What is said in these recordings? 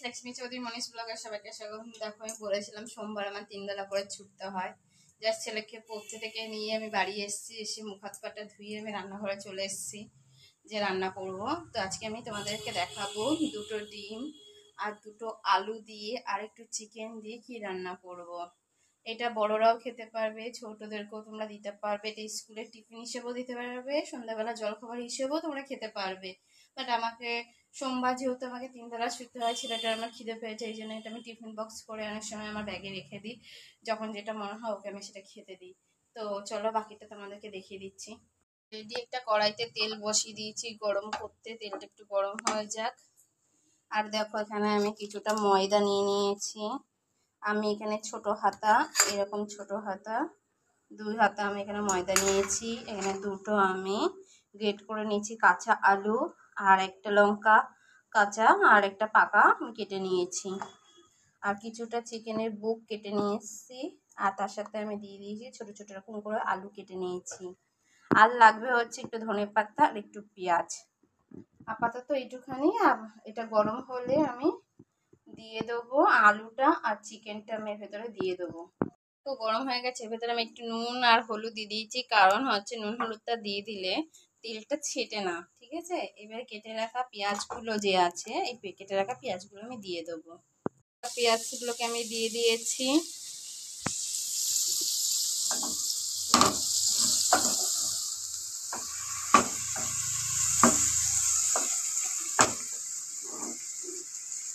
লক্ষ্মী চৌধুরী মনীষ ব্লগের সবাইকে স্বাগত। দেখো আমি বলেছিলাম সোমবার আমার 3 বেলা করে ছুটতে হয়। জাস্ট ছেলেকে পড়তে থেকে নিয়ে আমি বাড়ি এসেছি, এসে মুখ হাত পাটা ধুয়ে আমি রান্নাঘরে চলে এসেছি যে রান্না করব। তো আজকে আমি তোমাদেরকে দেখাবো 2টো ডিম আর 2টো আলু দিয়ে আর একটু চিকেন দিয়ে কি রান্না করব। এটা বড়রাও খেতে পারবে, ছোটদেরকেও তোমরা দিতে পারবে, এটা স্কুলের টিফিন হিসেবেও দিতে পারবে, সন্ধ্যাবেলা জলখাবার হিসেবেও তোমরা খেতে পারবে। বাট আমাকে সোমবার যেহেতু আমাকে 3 বেলা ছুটতে হয়, ছেলেটার আমার খিদে পেয়েছে, এই জন্য এটা আমি টিফিন বক্স করে অনেক সময় আমার ব্যাগে রেখে দিই, যখন যেটা মনে হয় ওকে আমি সেটা খেতে দিই। তো চলো বাকিটা তোমাদেরকে দেখিয়ে দিচ্ছি। রেডি একটা কড়াইতে তেল বসিয়ে দিয়েছি গরম করতে, তেলটা একটু গরম হয়ে যাক। আর দেখো এখানে আমি কিছুটা ময়দা নিয়ে নিয়েছি। আমি এখানে ছোট হাতা, এরকম ছোট হাতা 2 হাতা আমি এখানে ময়দা নিয়েছি। এখানে 2টো আমি গ্রেট করে নিয়েছি কাঁচা আলু, আর একটা লঙ্কা কাঁচা আর একটা পাকা আমি কেটে নিয়েছি, আর কিছুটা চিকেনের বুক কেটে নিয়েছি, আর তার সাথে আমি দিয়ে দিয়েছি ছোট ছোট এরকম করে আলু কেটে নিয়েছি। আর লাগবে হচ্ছে একটু ধনেপাতা আর একটু পেঁয়াজ। আপাতত এইটুখানি। এটা গরম হলে আমি দিয়ে দেবো আলুটা আর চিকেনটা আমি এর ভেতরে দিয়ে দেবো। তো গরম হয়ে গেছে, এর ভেতরে আমি একটু নুন আর হলুদ দিয়ে দিয়েছি, কারণ হচ্ছে নুন হলুদটা দিয়ে দিলে তেলটা ছেটে না, ঠিক আছে। এবার কেটে রাখা পেঁয়াজগুলো যে আছে, এই কেটে রাখা পেঁয়াজগুলো আমি দিয়ে দেবো। পেঁয়াজগুলোকে আমি দিয়ে দিয়েছি।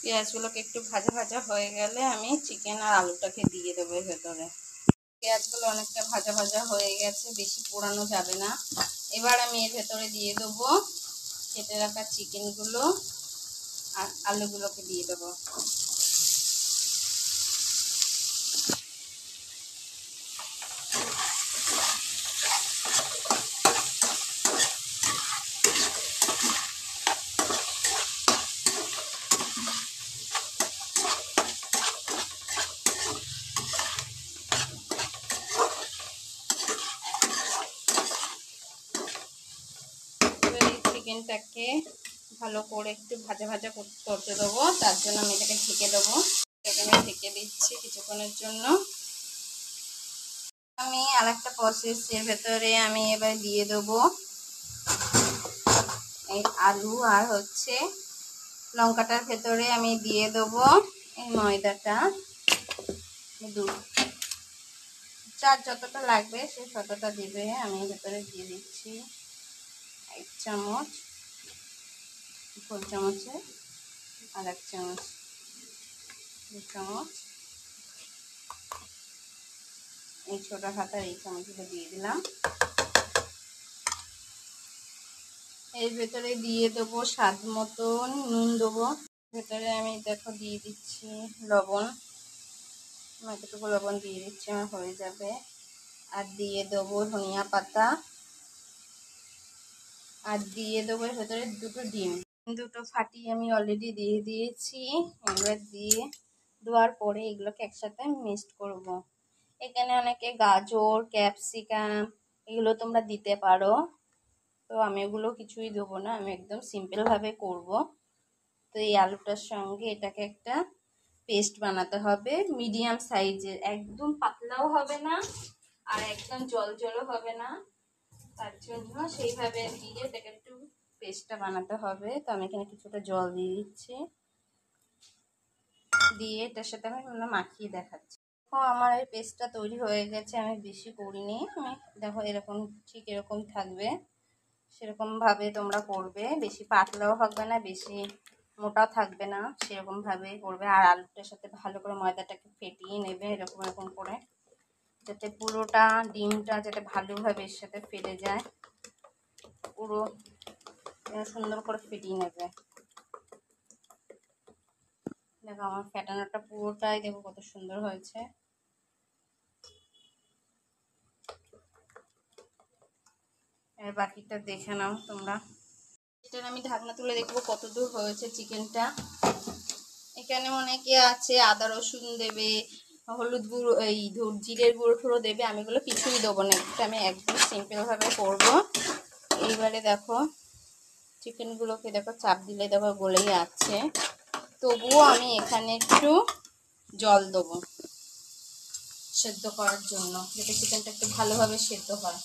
পেঁয়াজগুলোকে একটু ভাজা ভাজা হয়ে গেলে আমি চিকেন আর আলুটাকে দিয়ে দেবো এর ভেতরে। পেঁয়াজগুলো অনেকটা ভাজা ভাজা হয়ে গেছে, বেশি পোড়ানো যাবে না। এবার আমি এর ভেতরে দিয়ে দেবো কেটে রাখা চিকেনগুলো আর আলুগুলোকে দিয়ে দেবো। চিকেনটাকে ভালো করে একটু ভাজা ভাজা করতে দেবো, তার জন্য আমি এটাকে ঢেকে দেবো। এটাকে আমি ঢেকে দিচ্ছি কিছুক্ষণের জন্য। আমি আরেকটা প্রসেসের ভেতরে আমি এবার দিয়ে দেবো এই আলু, আর হচ্ছে লঙ্কাটার ভেতরে আমি দিয়ে দেবো এই ময়দাটা। যার যতটা লাগবে সে ততটা দিবে। আমি ভেতরে দিয়ে দিচ্ছি 1 চামচ, ফুল চামচে আর 1 চামচ, 2 চামচ, এই ছোট হাতার এই চামচগুলো দিয়ে দিলাম। এর ভেতরে দিয়ে দেবো স্বাদ মতন নুন দেবো। ভেতরে আমি দেখো দিয়ে দিচ্ছি লবণ, এতটুকু লবণ দিয়ে দিচ্ছি, আমার হয়ে যাবে। আর দিয়ে দেবো ধনিয়া পাতা, আর দিয়ে দেবো এর ভেতরে 2টো ডিম। 2টো ফাটিয়ে আমি অলরেডি দিয়ে দিয়েছি। এবার দিয়ে দেওয়ার পরে এগুলোকে একসাথে মিক্সড করব। এখানে অনেকে গাজর, ক্যাপসিকাম এগুলো তোমরা দিতে পারো, তো আমি এগুলো কিছুই দেবো না, আমি একদম সিম্পলভাবে করব। তো এই আলুটার সঙ্গে এটাকে একটা পেস্ট বানাতে হবে মিডিয়াম সাইজের, একদম পাতলাও হবে না আর একদম জল জলও হবে না, তার জন্য সেইভাবে দিয়ে এটাকে একটু পেস্টটা বানাতে হবে। তো আমি এখানে কিছুটা জল দিয়ে দিচ্ছি, দিয়ে এটার সাথে আমি মাখিয়ে দেখাচ্ছি। আমার এই পেস্টটা তৈরি হয়ে গেছে, আমি বেশি করিনি। আমি দেখো এরকম, ঠিক এরকম থাকবে, সেরকমভাবে তোমরা করবে। বেশি পাতলাও হবে না, বেশি মোটাও থাকবে না, সেরকমভাবে করবে। আর আলুটার সাথে ভালো করে ময়দাটাকে ফেটিয়ে নেবে এরকম এরকম করে, যাতে পুরোটা ডিমটা যাতে ভালোভাবে এর সাথে ফেটে যায়, পুরো সুন্দর করে ফেটিয়ে নেবে। দেখো আমার ফেটানোটা পুরোটাই দেখো কত সুন্দর হয়েছে। এর বাকিটা দেখে নাও তোমরা। এটা আমি ঢাকনা তুলে দেখবো কত দূর হয়েছে চিকেনটা। এখানে অনেকে আছে আদা রসুন দেবে, হলুদ গুঁড়ো, এই জিরের গুঁড়ো টুড়ো দেবে, আমি এগুলো কিছুই দেবো না, এটা আমি একদম সিম্পলভাবে করবো। এইবারে দেখো চিকেনগুলোকে দেখো চাপ দিলে দেখো গলেই আছে। তবুও আমি এখানে একটু জল দেবো সেদ্ধ করার জন্য, যাতে চিকেনটা একটু ভালোভাবে সেদ্ধ হয়।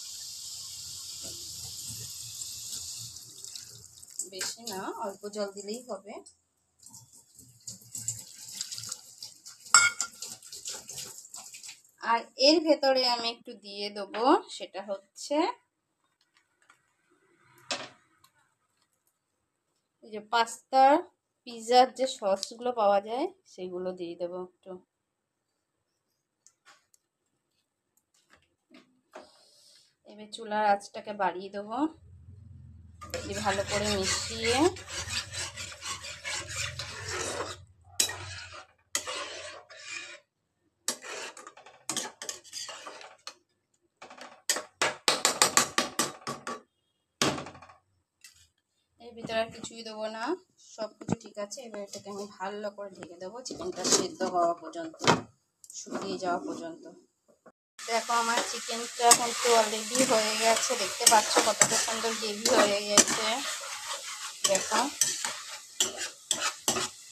বেশি না, অল্প জল দিলেই হবে। আর এর ভেতরে আমি একটু দিয়ে দেবো, সেটা হচ্ছে এই যে পাস্তার পিৎজার যে সসগুলো পাওয়া যায় সেগুলো দিয়ে দেবো একটু। এবার চুলার আঁচটাকে বাড়িয়ে দেবো, ভালো করে মিশিয়ে এর ভিতরে আর কিছুই দেবো না, সব কিছু ঠিক আছে। এবার এটাকে আমি ভালো করে ঢেকে দেবো চিকেনটা সেদ্ধ হওয়া পর্যন্ত, শুকিয়ে যাওয়া পর্যন্ত। দেখো আমার চিকেনটা কিন্তু অলরেডি হয়ে গেছে, দেখতে পাচ্ছ কতটা সুন্দর গ্রেভি হয়ে গেছে। দেখো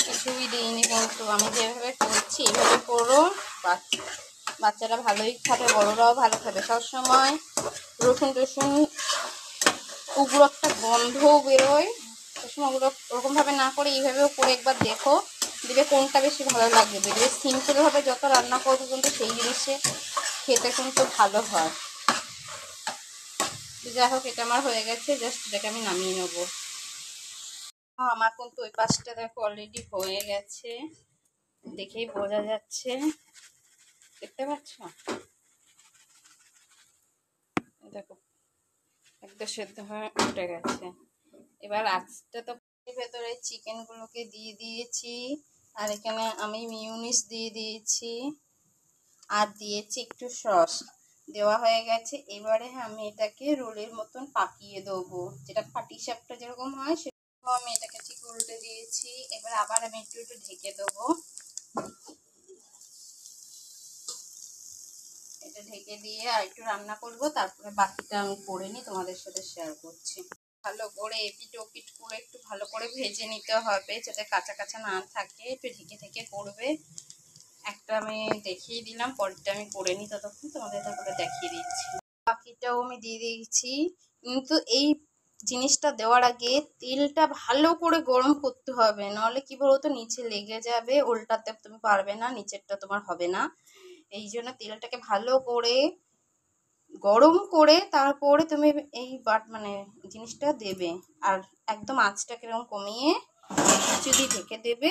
কিছুই দিইনি, কিন্তু আমি যেভাবে করছি এইভাবে করো, বাচ্চারা ভালোই খাবে, বড়রাও ভালো খাবে। সবসময় রসুন টসুন উগ্র একটা গন্ধও বেরোয়, সবসময় ওগুলো ওরকমভাবে না করে এইভাবেও করে একবার দেখো, দেখবে কোনটা বেশি ভালো লাগবে। দেখবে সিম্পলভাবে যত রান্না করবো কিন্তু সেই জিনিসে খেতে কিন্তু ভালো হয়। যাই হোক, এটা আমার হয়ে গেছে, জাস্ট এটাকে আমি নামিয়ে নেবো। আমার কিন্তু ওই পাশটা দেখো অলরেডি হয়ে গেছে, দেখেই বোঝা যাচ্ছে, দেখতে পাচ্ছ? দেখো একদম সেদ্ধ হয়ে উঠে গেছে। এবার আজটা তো ভেতরে চিকেনগুলোকে দিয়ে দিয়েছি, আর এখানে আমি মিউনিস দিয়ে দিয়েছি, আর দিয়েছি একটু সস দেওয়া হয়ে গেছে। এবারে আমি এটাকে রোলের মতন পাকিয়ে দেবো, যেটা পাটিসাপটা যেরকম হয় সেরকম আমি এটাকে ঠিক উল্টে দিয়েছি। এবার আবার আমি একটু একটু ঢেকে দেবো, এটা ঢেকে দিয়ে আর একটু রান্না করব, তারপরে বাকিটা আমি করে নিই তোমাদের সাথে শেয়ার করছি। ভালো করে এপিট ওপিট করে একটু ভালো করে ভেজে নিতে হবে, যাতে কাঁচা কাঁচা না থাকে, একটু ঢেকে ঢেকে করবে। একটা আমি দেখিয়ে দিলাম, পরেরটা আমি করে নিই, ততক্ষণ তোমাদের তারপরে দেখিয়ে দিচ্ছি। বাকিটাও আমি দিয়ে দিয়েছি, কিন্তু এই জিনিসটা দেওয়ার আগে তেলটা ভালো করে গরম করতে হবে, নাহলে কি বলতো নিচে লেগে যাবে, উল্টাতে তুমি পারবে না, নিচেরটা তোমার হবে না। এই জন্য তেলটাকে ভালো করে গরম করে তারপরে তুমি এই মানে জিনিসটা দেবে, আর একদম আঁচটাকে এরকম কমিয়ে যদি ঢেকে দেবে,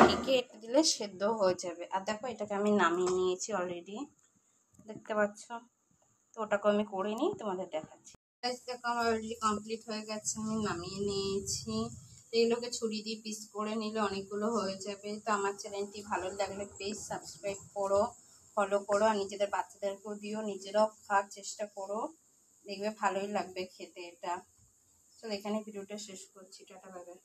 ঢেকে এটা দিলে সেদ্ধ হয়ে যাবে। আর দেখো এটাকে আমি নামিয়ে নিয়েছি অলরেডি, দেখতে পাচ্ছ? তো ওটাকে আমি করে নিই, তোমাদের দেখাচ্ছি। দেখো আমার অলরেডি কমপ্লিট হয়ে গেছে, আমি নামিয়ে নিয়েছি। এইগুলোকে ছুরি দিয়ে পিস করে নিলে অনেকগুলো হয়ে যাবে। তো আমার চ্যানেলটি ভালো লাগলে প্লিজ সাবস্ক্রাইব করো, ফলো করো, আর নিজেদের বাচ্চাদেরকেও দিও, নিজেরাও খাওয়ার চেষ্টা করো, দেখবে ভালোই লাগবে খেতে এটা। তো এখানে ভিডিওটা শেষ করছি, টাটা বাই বাই।